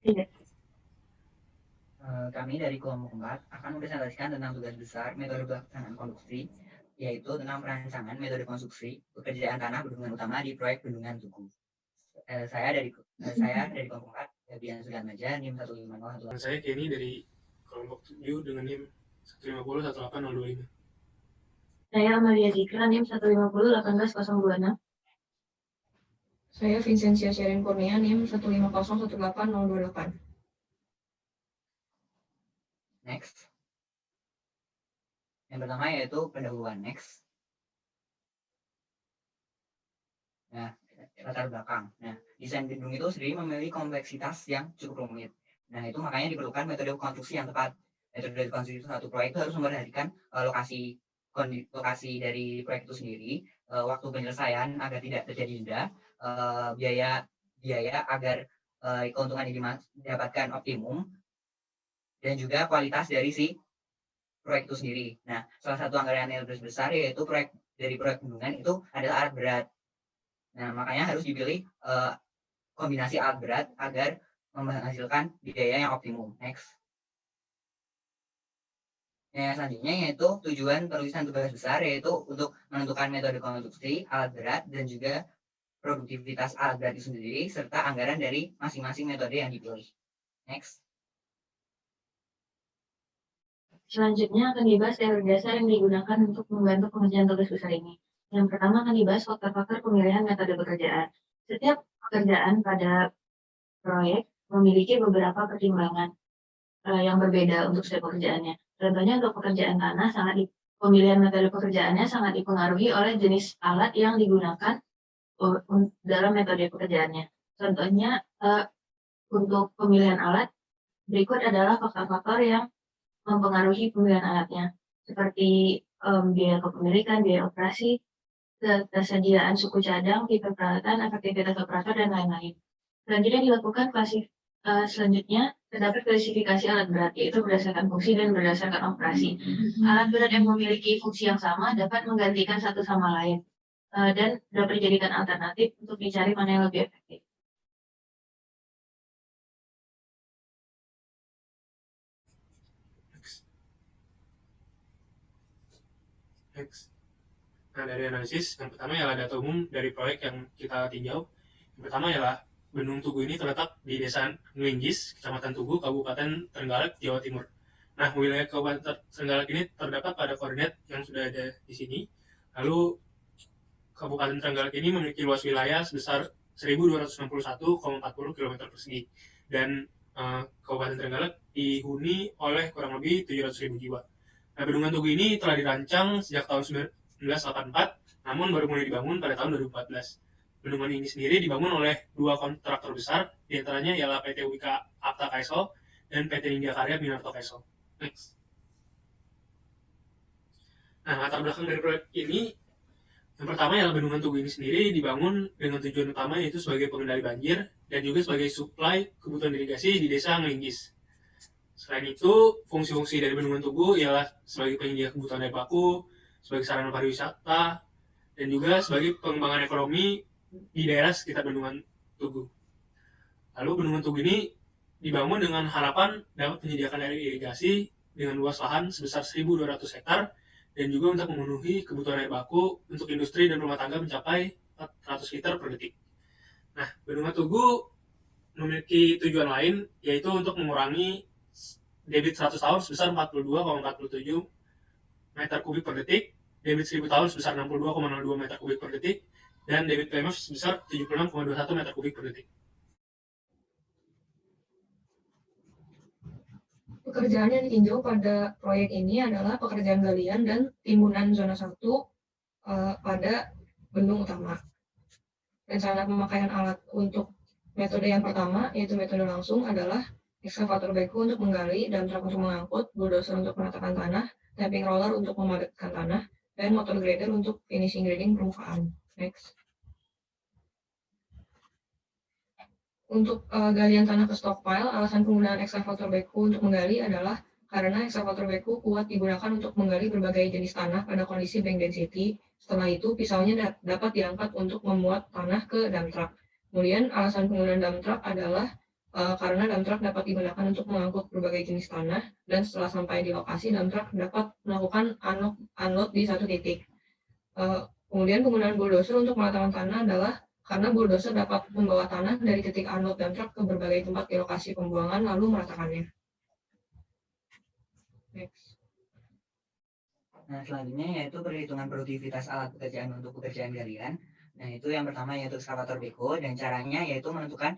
Tidak. Kami dari kelompok 4 akan mempresentasikan tentang tugas besar metode pelaksanaan konstruksi, yaitu tentang perancangan metode konstruksi pekerjaan tanah bendungan utama di proyek Bendungan Tugu. Saya dari kelompok 4, Bian Sudarmaja, NIM 150. Dan saya Kenny dari kelompok 7 dengan NIM 150 18025. Saya Amalia Zikra, NIM 150 18026. Saya Vincentia Sherin Kurnia, NIM 150 18028. Next. Yang pertama yaitu pendahuluan. Next. Nah, latar belakang. Nah, desain gedung itu sendiri memiliki kompleksitas yang cukup rumit. Nah, itu makanya diperlukan metode konstruksi yang tepat. Metode konstruksi satu proyek itu harus memperhatikan lokasi dari proyek itu sendiri, waktu penyelesaian agar tidak terjadi denda, biaya agar keuntungan ini didapatkan optimum, dan juga kualitas dari si proyek itu sendiri. Nah, salah satu anggaran yang lebih besar yaitu proyek bendungan itu adalah alat berat. Nah, makanya harus dipilih kombinasi alat berat agar menghasilkan biaya yang optimum. Next. Yang selanjutnya yaitu tujuan penulisan tugas besar, yaitu untuk menentukan metode konstruksi alat berat dan juga produktivitas alat berat itu sendiri serta anggaran dari masing-masing metode yang dipilih. Next. Selanjutnya akan dibahas teori dasar yang digunakan untuk membantu pengerjaan tugas besar ini. Yang pertama akan dibahas faktor-faktor pemilihan metode pekerjaan. Setiap pekerjaan pada proyek memiliki beberapa pertimbangan yang berbeda untuk setiap pekerjaannya. Contohnya untuk pekerjaan tanah, pemilihan metode pekerjaannya sangat dipengaruhi oleh jenis alat yang digunakan dalam metode pekerjaannya. Contohnya untuk pemilihan alat, berikut adalah faktor-faktor yang mempengaruhi pemilihan alatnya, seperti biaya kepemilikan, biaya operasi, ketersediaan suku cadang, tipe peralatan, efektivitas operator, dan lain-lain. Selanjutnya terdapat klasifikasi alat berat, yaitu berdasarkan fungsi dan berdasarkan operasi. Alat berat yang memiliki fungsi yang sama dapat menggantikan satu sama lain dan dapat dijadikan alternatif untuk dicari mana yang lebih efektif. Next. Nah, dari analisis, yang pertama ialah data umum dari proyek yang kita tinjau. Yang pertama ialah Bendung Tugu ini terletak di Desa Ngelinggis, Kecamatan Tugu, Kabupaten Trenggalek, Jawa Timur. Nah, wilayah Kabupaten Trenggalek ini terdapat pada koordinat yang sudah ada di sini. Lalu, Kabupaten Trenggalek ini memiliki luas wilayah sebesar 1.261,40 km persegi. Dan Kabupaten Trenggalek dihuni oleh kurang lebih 700.000 jiwa. Nah, Bendungan Tugu ini telah dirancang sejak tahun 1984, namun baru mulai dibangun pada tahun 2014. Bendungan ini sendiri dibangun oleh dua kontraktor besar, diantaranya ialah PT Wika Apta Kaisal dan PT Nindya Karya Minarto Kaisal. Next. Nah, latar belakang dari proyek ini, yang pertama ialah Bendungan Tugu ini sendiri dibangun dengan tujuan utama yaitu sebagai pengendali banjir dan juga sebagai suplai kebutuhan irigasi di Desa Ngelinggis. Selain itu, fungsi-fungsi dari Bendungan Tugu ialah sebagai penyedia kebutuhan air baku, sebagai sarana pariwisata, dan juga sebagai pengembangan ekonomi di daerah sekitar Bendungan Tugu. Lalu Bendungan Tugu ini dibangun dengan harapan dapat menyediakan air irigasi dengan luas lahan sebesar 1.200 hektar dan juga untuk memenuhi kebutuhan air baku untuk industri dan rumah tangga mencapai 400 liter per detik. Nah, Bendungan Tugu memiliki tujuan lain, yaitu untuk mengurangi debit 100 tahun sebesar 42,47 meter kubik per detik, debit 1000 tahun sebesar 62,02 meter kubik per detik, dan debit PMF sebesar 76,21 meter kubik per detik. Pekerjaan yang ditinjau pada proyek ini adalah pekerjaan galian dan timbunan zona 1 pada bendung utama. Rencana pemakaian alat untuk metode yang pertama, yaitu metode langsung, adalah ekskavator backhoe untuk menggali, dump truck untuk mengangkut, bulldozer untuk meratakan tanah, tapping roller untuk memadatkan tanah, dan motor grader untuk finishing grading permukaan. Next. Untuk galian tanah ke stockpile, alasan penggunaan ekskavator backhoe untuk menggali adalah karena ekskavator backhoe kuat digunakan untuk menggali berbagai jenis tanah pada kondisi bank density. Setelah itu, pisaunya dapat diangkat untuk memuat tanah ke dump truck. Kemudian, alasan penggunaan dump truck adalah karena dump truck dapat digunakan untuk mengangkut berbagai jenis tanah, dan setelah sampai di lokasi, dump truck dapat melakukan unload di satu titik. Kemudian penggunaan bulldozer untuk meratakan tanah adalah karena bulldozer dapat membawa tanah dari titik unload dump truck ke berbagai tempat di lokasi pembuangan lalu meratakannya. Next. Nah, selanjutnya yaitu perhitungan produktivitas alat pekerjaan untuk pekerjaan galian. Nah, itu yang pertama yaitu ekskavator beko, dan caranya yaitu menentukan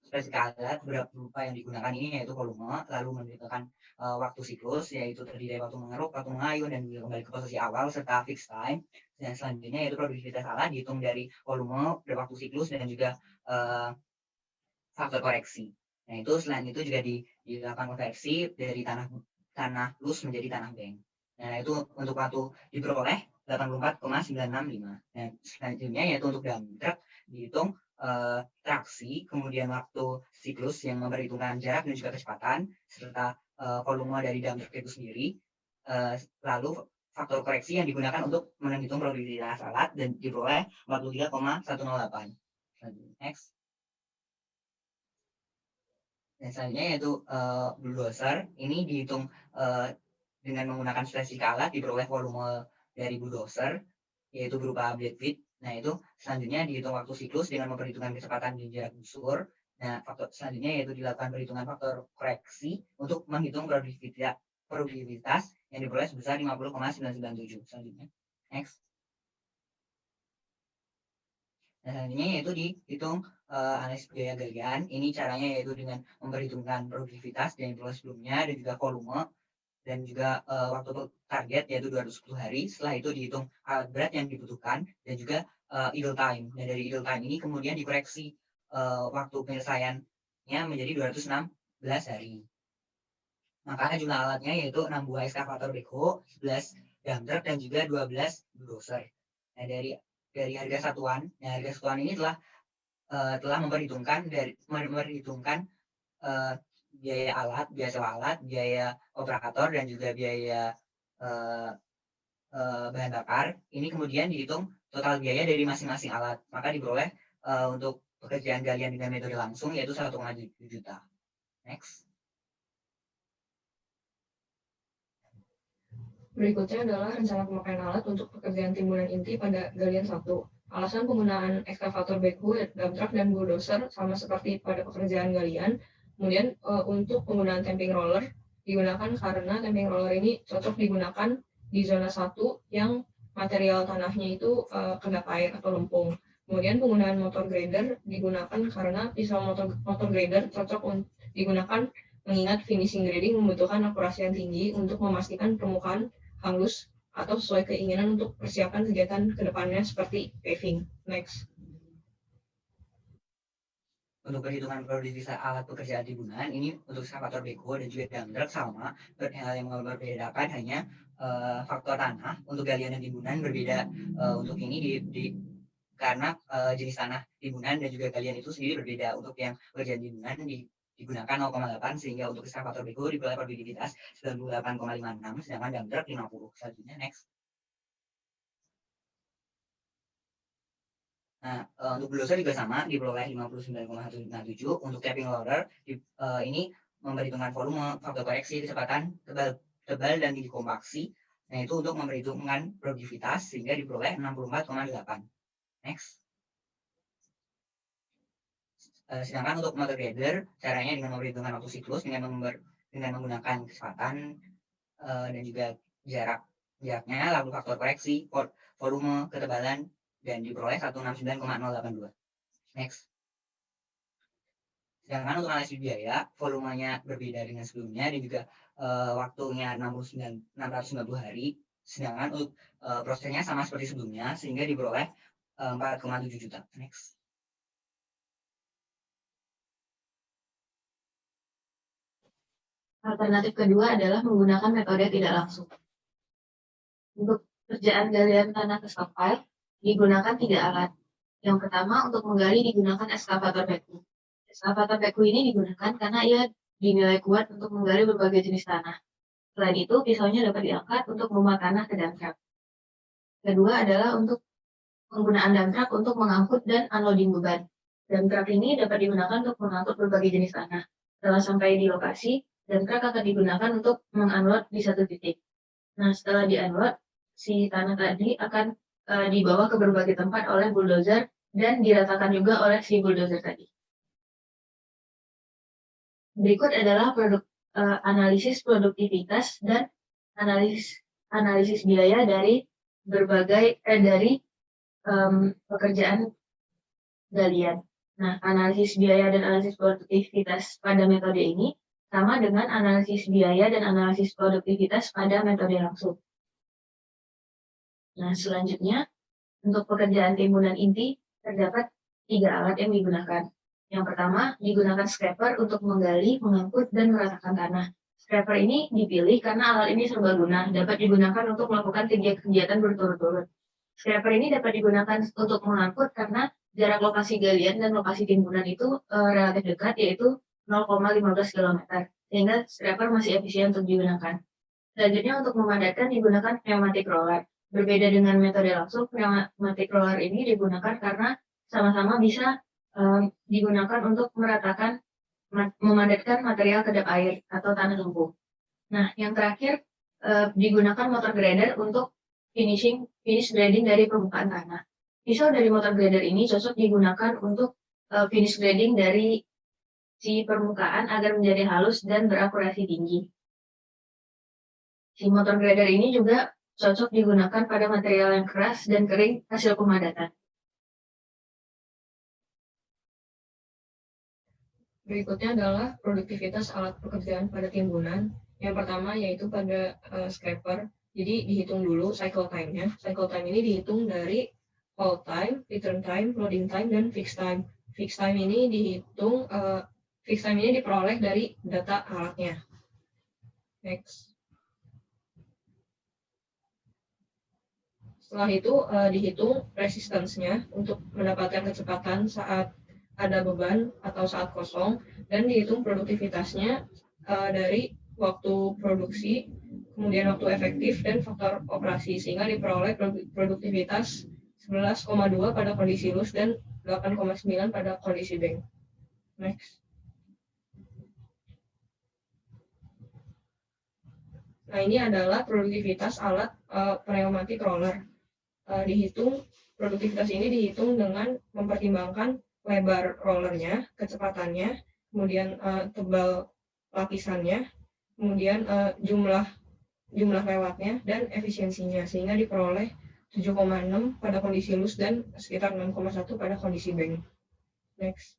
spesifikasi alat berupa yang digunakan ini yaitu volume, lalu menentukan waktu siklus yaitu terdiri dari waktu mengeruk, waktu mengayun, dan juga kembali ke posisi awal serta fixed time. Dan selanjutnya yaitu produktivitas alat dihitung dari volume, waktu siklus, dan juga faktor koreksi. Nah, itu selain itu juga dilakukan konversi dari tanah loose menjadi tanah bank. Nah, itu untuk waktu diperoleh 84,965. Nah, selanjutnya yaitu untuk dump truck dihitung traksi, kemudian waktu siklus yang memperhitungkan jarak dan juga kecepatan, serta volume dari dump truck itu sendiri, lalu faktor koreksi yang digunakan untuk menghitung produktivitas alat dan diperoleh 43,108. Next. Dan selanjutnya yaitu bulldozer. Ini dihitung dengan menggunakan spesifikasi alat, diperoleh volume dari bulldozer yaitu berupa blade feet. Nah, itu selanjutnya dihitung waktu siklus dengan memperhitungkan kecepatan di jarak busur. Nah, faktor selanjutnya yaitu dilakukan perhitungan faktor koreksi untuk menghitung produktivitas yang diperoleh sebesar 50,997. Selanjutnya, next. Nah, selanjutnya yaitu dihitung analisis biaya galian. Ini caranya yaitu dengan memperhitungkan produktivitas yang diperoleh sebelumnya dan juga volume, dan juga waktu target yaitu 210 hari. Setelah itu dihitung alat berat yang dibutuhkan dan juga idle time. Dan dari idle time ini kemudian dikoreksi waktu penyelesaiannya menjadi 216 hari. Maka jumlah alatnya yaitu 6 buah ekskavator beko, 11 dump truck, dan juga 12 bulldozer. Nah, dari harga satuan, harga satuan ini telah memperhitungkan biaya alat, biaya sewa alat, biaya operator, dan juga biaya bahan bakar. Ini kemudian dihitung total biaya dari masing-masing alat. Maka diperoleh untuk pekerjaan galian dengan metode langsung yaitu 1,7 juta. Next. Berikutnya adalah rencana pemakaian alat untuk pekerjaan timbunan inti pada galian 1. Alasan penggunaan ekskavator backhoe, dump truck, dan bulldozer sama seperti pada pekerjaan galian. Kemudian untuk penggunaan tamping roller digunakan karena tamping roller ini cocok digunakan di zona 1 yang material tanahnya itu kedap air atau lempung. Kemudian penggunaan motor grader digunakan karena pisau motor grader cocok digunakan mengingat finishing grading membutuhkan akurasi yang tinggi untuk memastikan permukaan halus atau sesuai keinginan untuk persiapan kegiatan kedepannya seperti paving. Next. Untuk perhitungan produktivitas alat pekerjaan timbunan ini untuk ekskavator beko dan juga dump truck sama. Hal yang membedakan hanya faktor tanah. Untuk galian dan timbunan berbeda. Untuk ini karena jenis tanah timbunan dan juga galian itu sendiri berbeda. Untuk yang pekerjaan timbunan digunakan 0,8, sehingga untuk ekskavator beko diperoleh produktivitas 98,56, sedangkan dump truck 50. Selanjutnya next. Nah, untuk bulldozer juga sama, diperoleh 59,157. Untuk tapping loader ini memperhitungkan volume, faktor koreksi, kecepatan, tebal dan tinggi kompaksi. Nah, itu untuk memperhitungkan produktivitas sehingga diperoleh 64,8. Next. Sedangkan untuk motor grader caranya dengan memperhitungkan waktu siklus dengan menggunakan kecepatan dan juga jaraknya, lalu faktor koreksi, volume, ketebalan, dan diperoleh 169,082. Next. Sedangkan untuk analisis biaya, volumenya berbeda dengan sebelumnya dan juga waktunya 690 hari. Sedangkan untuk prosesnya sama seperti sebelumnya sehingga diperoleh 4,7 juta. Next. Alternatif kedua adalah menggunakan metode tidak langsung. Untuk pekerjaan galian tanah ke stockpile, digunakan 3 alat. Yang pertama, untuk menggali digunakan ekskavator backhoe. Ekskavator backhoe ini digunakan karena ia dinilai kuat untuk menggali berbagai jenis tanah. Selain itu, pisaunya dapat diangkat untuk memuat tanah ke dump truck. Kedua adalah untuk penggunaan dump truck untuk mengangkut dan unloading beban. Dan truk ini dapat digunakan untuk mengangkut berbagai jenis tanah. Setelah sampai di lokasi, dan truk akan digunakan untuk mengunload di satu titik. Nah, setelah di-unload, si tanah tadi akan dibawa ke berbagai tempat oleh bulldozer dan diratakan juga oleh si bulldozer tadi. Berikut adalah analisis produktivitas dan analisis biaya dari berbagai pekerjaan galian. Nah, analisis biaya dan analisis produktivitas pada metode ini sama dengan analisis biaya dan analisis produktivitas pada metode langsung. Nah, selanjutnya, untuk pekerjaan timbunan inti, terdapat 3 alat yang digunakan. Yang pertama, digunakan scraper untuk menggali, mengangkut, dan meratakan tanah. Scraper ini dipilih karena alat ini serbaguna, dapat digunakan untuk melakukan kegiatan berturut-turut. Scraper ini dapat digunakan untuk mengangkut karena jarak lokasi galian dan lokasi timbunan itu relatif dekat, yaitu 0,15 km, sehingga scraper masih efisien untuk digunakan. Selanjutnya, untuk memadatkan digunakan pneumatic roller. Berbeda dengan metode langsung, pneumatic roller ini digunakan karena sama-sama bisa digunakan untuk memadatkan material kedap air atau tanah lempung. Nah, yang terakhir digunakan motor grader untuk finish grading dari permukaan tanah. Pisau dari motor grader ini cocok digunakan untuk finish grading dari si permukaan agar menjadi halus dan berakurasi tinggi. Si motor grader ini juga cocok digunakan pada material yang keras dan kering hasil pemadatan. Berikutnya adalah produktivitas alat pekerjaan pada timbunan. Yang pertama yaitu pada scraper. Jadi dihitung dulu cycle time-nya. Cycle time ini dihitung dari hold time, return time, loading time, dan fixed time. Fixed time ini diperoleh dari data alatnya. Next. Setelah itu dihitung resistance-nya untuk mendapatkan kecepatan saat ada beban atau saat kosong, dan dihitung produktivitasnya dari waktu produksi, kemudian waktu efektif, dan faktor operasi, sehingga diperoleh produktivitas 11,2 pada kondisi loose dan 8,9 pada kondisi bank. Next. Nah, ini adalah produktivitas alat pneumatic roller. Produktivitas ini dihitung dengan mempertimbangkan lebar rollernya, kecepatannya, kemudian tebal lapisannya, kemudian jumlah lewatnya, dan efisiensinya, sehingga diperoleh 7,6 pada kondisi loose dan sekitar 6,1 pada kondisi bank. Next.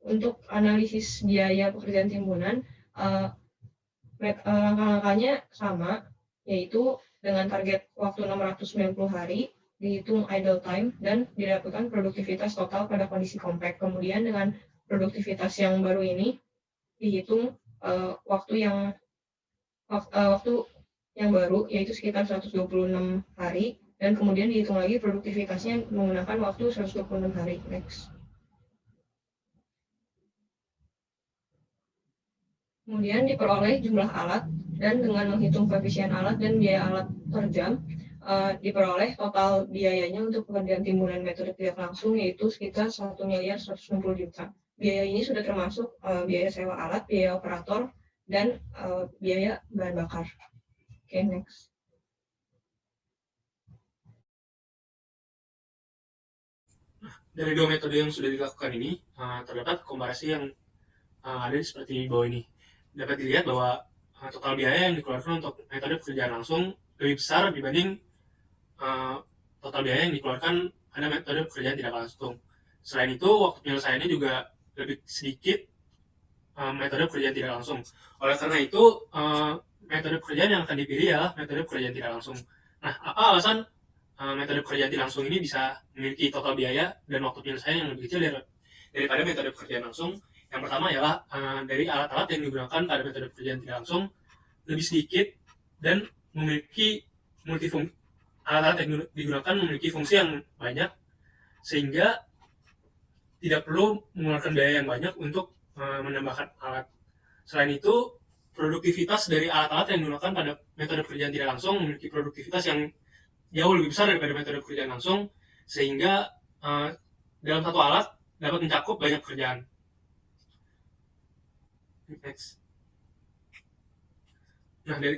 Untuk analisis biaya pekerjaan timbunan, langkah-langkahnya sama, yaitu dengan target waktu 690 hari, dihitung idle time, dan didapatkan produktivitas total pada kondisi compact. Kemudian dengan produktivitas yang baru ini, dihitung waktu yang baru, yaitu sekitar 126 hari, dan kemudian dihitung lagi produktivitasnya menggunakan waktu 126 hari. Next. Kemudian diperoleh jumlah alat, dan dengan menghitung koefisien alat dan biaya alat per jam, diperoleh total biayanya untuk pekerjaan timbunan metode tidak langsung, yaitu sekitar 1.160 juta. Biaya ini sudah termasuk biaya sewa alat, biaya operator, dan biaya bahan bakar. Oke, next. Dari 2 metode yang sudah dilakukan ini, terdapat komparasi yang ada seperti di bawah ini. Dapat dilihat bahwa total biaya yang dikeluarkan untuk metode pekerjaan langsung lebih besar dibanding total biaya yang dikeluarkan pada metode pekerjaan tidak langsung. Selain itu, waktu penyelesaiannya juga lebih sedikit metode pekerjaan tidak langsung. Oleh karena itu, metode pekerjaan yang akan dipilih adalah metode pekerjaan tidak langsung. Nah, apa alasan metode pekerjaan tidak langsung ini bisa memiliki total biaya dan waktu penyelesaian yang lebih kecil daripada metode pekerjaan langsung? Yang pertama adalah dari alat-alat yang digunakan pada metode pekerjaan tidak langsung lebih sedikit dan memiliki alat-alat yang digunakan memiliki fungsi yang banyak, sehingga tidak perlu mengeluarkan biaya yang banyak untuk menambahkan alat. Selain itu, produktivitas dari alat-alat yang digunakan pada metode pekerjaan tidak langsung memiliki produktivitas yang jauh lebih besar daripada metode pekerjaan langsung, sehingga dalam satu alat dapat mencakup banyak pekerjaan. Next. Nah, dari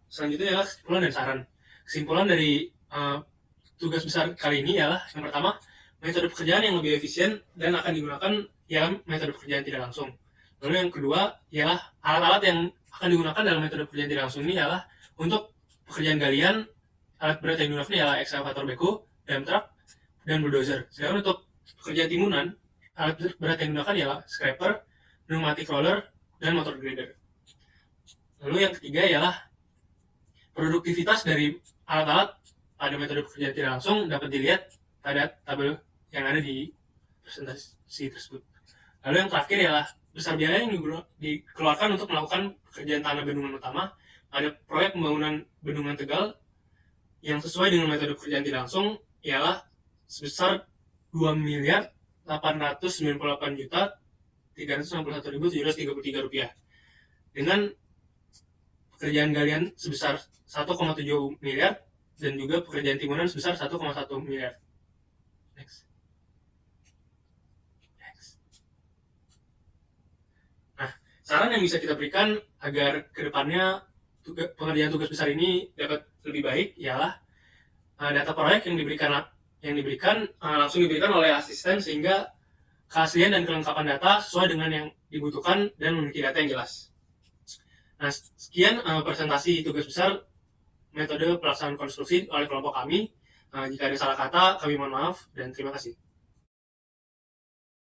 selanjutnya adalah kesimpulan dan saran. Kesimpulan dari tugas besar kali ini ialah yang pertama, metode pekerjaan yang lebih efisien dan akan digunakan ialah metode pekerjaan tidak langsung. Lalu yang kedua ialah alat-alat yang akan digunakan dalam metode pekerjaan tidak langsung ini ialah untuk pekerjaan galian, alat berat yang digunakan ialah ekskavator beko, dump truck, dan bulldozer. Sedangkan untuk pekerjaan timunan, alat berat yang digunakan ialah scraper, pneumatic roller, dan motor grader. Lalu yang ketiga ialah produktivitas dari alat-alat pada metode pekerjaan tidak langsung dapat dilihat pada tabel yang ada di presentasi tersebut. Lalu yang terakhir ialah besar biaya yang dikeluarkan untuk melakukan pekerjaan tanah bendungan utama pada proyek pembangunan Bendungan Tegal yang sesuai dengan metode pekerjaan tidak langsung ialah sebesar 2.898.361.733 rupiah dengan pekerjaan galian sebesar 1,7 miliar dan juga pekerjaan timunan sebesar 1,1 miliar. Next. Nah, saran yang bisa kita berikan agar kedepannya pengerjaan tugas besar ini dapat lebih baik ialah data proyek yang diberikan langsung diberikan oleh asisten sehingga keaslian dan kelengkapan data sesuai dengan yang dibutuhkan dan memiliki data yang jelas. Nah, sekian presentasi tugas besar metode pelaksanaan konstruksi oleh kelompok kami. Jika ada salah kata, kami mohon maaf dan terima kasih.